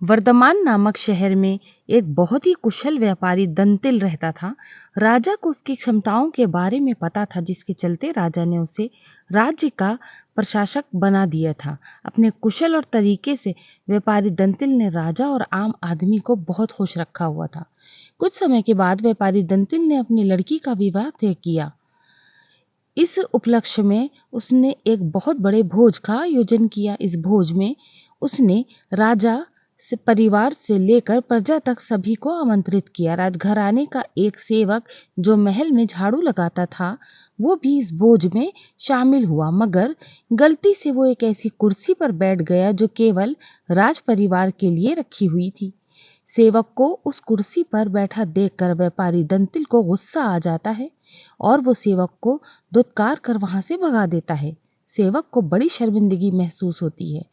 वर्धमान नामक शहर में एक बहुत ही कुशल व्यापारी दंतिल रहता था। राजा को उसकी क्षमताओं के बारे में पता था, जिसके चलते राजा ने उसे राज्य का प्रशासक बना दिया था। अपने कुशल और तरीके से व्यापारी दंतिल ने राजा और आम आदमी को बहुत खुश रखा हुआ था। कुछ समय के बाद व्यापारी दंतिल ने अपनी लड़की का विवाह तय किया। इस उपलक्ष्य में उसने एक बहुत बड़े भोज का आयोजन किया। इस भोज में उसने राजा से परिवार से लेकर प्रजा तक सभी को आमंत्रित किया। राजघराने का एक सेवक जो महल में झाड़ू लगाता था, वो भी इस भोज में शामिल हुआ, मगर गलती से वो एक ऐसी कुर्सी पर बैठ गया जो केवल राज परिवार के लिए रखी हुई थी। सेवक को उस कुर्सी पर बैठा देखकर व्यापारी दंतिल को गुस्सा आ जाता है और वो सेवक को धुतकार कर वहां से भगा देता है। सेवक को बड़ी शर्मिंदगी महसूस होती है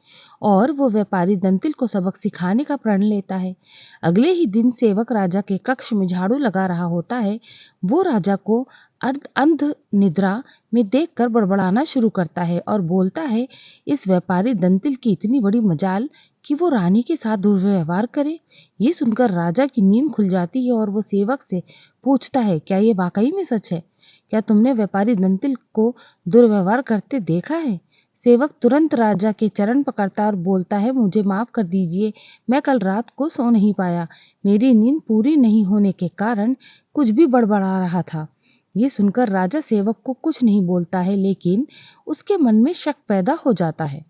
और वो व्यापारी दंतिल को सबक सिखाने का प्रण लेता है। अगले ही दिन सेवक राजा के कक्ष में झाड़ू लगा रहा होता है। वो राजा को अंध निद्रा में देखकर बड़बड़ाना शुरू करता है और बोलता है, इस व्यापारी दंतिल की इतनी बड़ी मजाल कि वो रानी के साथ दुर्व्यवहार करे। ये सुनकर राजा की नींद खुल जाती है और वो सेवक से पूछता है, क्या ये वाकई में सच है? क्या तुमने व्यापारी दंतिल को दुर्व्यवहार करते देखा है? सेवक तुरंत राजा के चरण पकड़ता और बोलता है, मुझे माफ कर दीजिए, मैं कल रात को सो नहीं पाया। मेरी नींद पूरी नहीं होने के कारण कुछ भी बड़बड़ा रहा था। ये सुनकर राजा सेवक को कुछ नहीं बोलता है, लेकिन उसके मन में शक पैदा हो जाता है।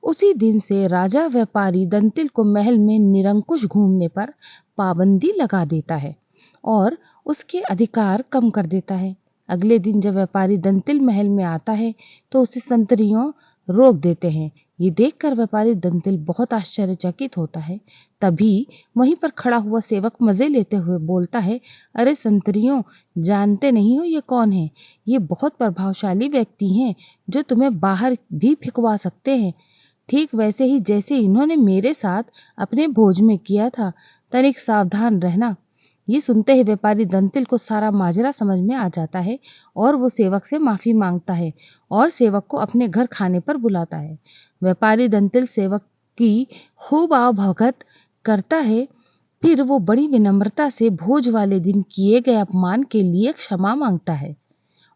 उसी दिन से राजा व्यापारी दंतिल को महल में निरंकुश घूमने पर पाबंदी लगा देता है और उसके अधिकार कम कर देता है। अगले दिन जब व्यापारी दंतिल महल में आता है तो उसे संतरियों रोक देते हैं। ये देखकर व्यापारी दंतिल बहुत आश्चर्यचकित होता है। तभी वहीं पर खड़ा हुआ सेवक मजे लेते हुए बोलता है, अरे संतरियों, जानते नहीं हो ये कौन है? ये बहुत प्रभावशाली व्यक्ति हैं जो तुम्हें बाहर भी फिकवा सकते हैं, ठीक वैसे ही जैसे इन्होंने मेरे साथ अपने भोज में किया था। तनिक सावधान रहना। ये सुनते ही व्यापारी दंतिल को सारा माजरा समझ में आ जाता है और वो सेवक से माफी मांगता है और सेवक को अपने घर खाने पर बुलाता है। व्यापारी दंतिल सेवक की खूब आवभगत करता है। फिर वो बड़ी विनम्रता से भोज वाले दिन किए गए अपमान के लिए क्षमा मांगता है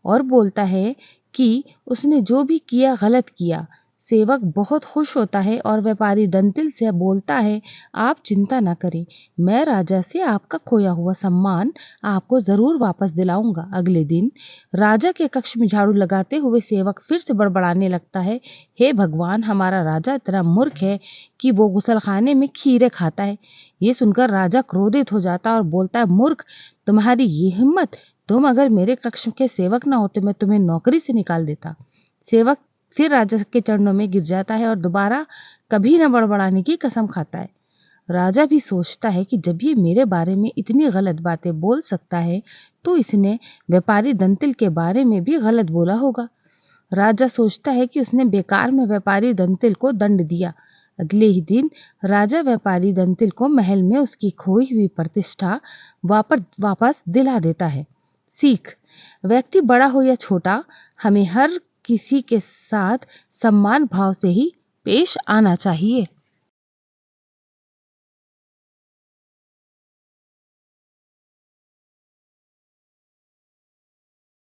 और बोलता है कि उसने जो भी किया गलत किया। सेवक बहुत खुश होता है और व्यापारी दंतिल से बोलता है, आप चिंता न करें, मैं राजा से आपका खोया हुआ सम्मान आपको जरूर वापस दिलाऊंगा। अगले दिन राजा के कक्ष में झाड़ू लगाते हुए सेवक फिर से बड़बड़ाने लगता है, हे भगवान, हमारा राजा इतना मूर्ख है कि वो गुसलखाने में खीरे खाता है। ये सुनकर राजा क्रोधित हो जाता है और बोलता है, मूर्ख, तुम्हारी ये हिम्मत! तुम अगर मेरे कक्ष के सेवक ना होते मैं तुम्हें नौकरी से निकाल देता। सेवक फिर राजा के चरणों में गिर जाता है और दोबारा कभी न बड़बड़ाने की कसम खाता है। राजा भी सोचता है कि जब ये मेरे बारे में इतनी गलत बातें बोल सकता है तो इसने व्यापारी दंतिल के बारे में भी गलत बोला होगा। राजा सोचता है कि उसने बेकार में व्यापारी दंतिल को दंड दिया। अगले ही दिन राजा व्यापारी दंतिल को महल में उसकी खोई हुई प्रतिष्ठा वापस दिला देता है। सीख: व्यक्ति बड़ा हो या छोटा, हमें हर किसी के साथ सम्मान भाव से ही पेश आना चाहिए।